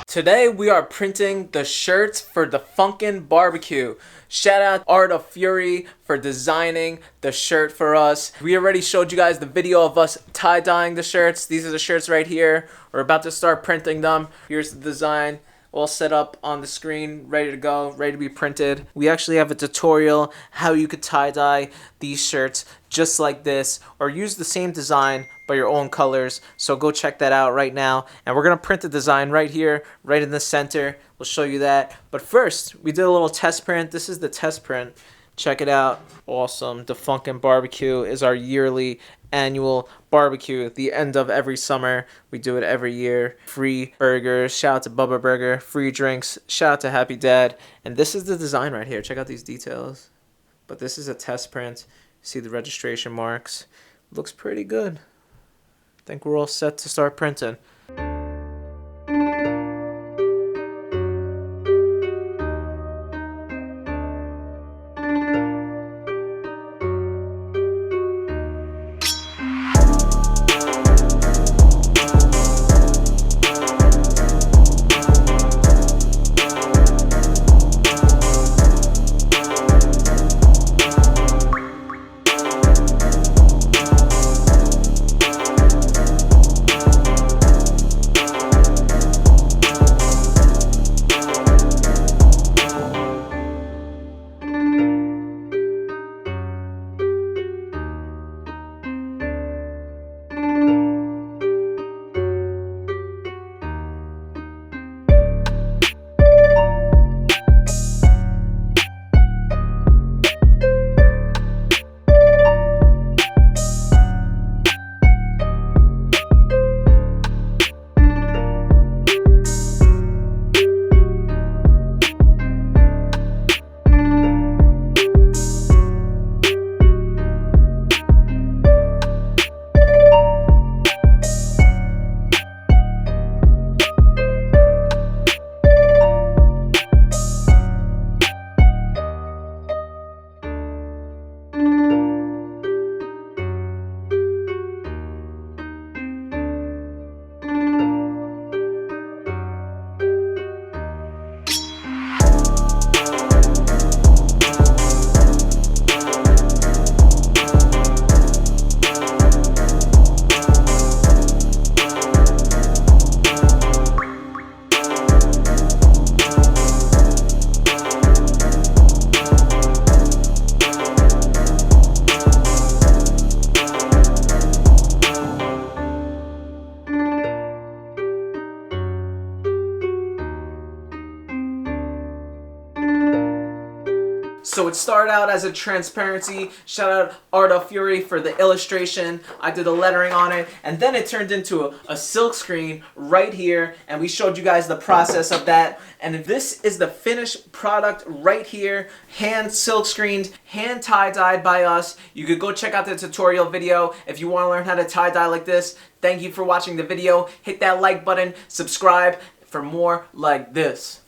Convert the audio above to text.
Today we are printing the shirts for the Funkin BBQ. Shout out Art of Fury for designing the shirt for us. We already showed you guys the video of us tie-dyeing the shirts. These are the shirts right here. We're about to start printing them. Here's the design all set up on the screen, ready to go, ready to be printed. We actually have a tutorial how you could tie-dye these shirts just like this, or use the same design but your own colors. So go check that out right now. And we're gonna print the design right here, right in the center. We'll show you that. But first, we did a little test print. This is the test print. Check it out. Awesome. The Funkin BBQ is our yearly annual barbecue at the end of every summer. We do it every year. Free burgers. Shout out to Bubba Burger. Free drinks. Shout out to Happy Dad. And this is the design right here. Check out these details. But this is a test print. See the registration marks. Looks pretty good. I think we're all set to start printing. So it started out as a transparency. Shout out Art of Fury for the illustration. I did the lettering on it. And then it turned into a silk screen right here. And we showed you guys the process of that. And this is the finished product right here. Hand silk screened, hand tie-dyed by us. You could go check out the tutorial video if you want to learn how to tie-dye like this. Thank you for watching the video. Hit that like button, subscribe for more like this.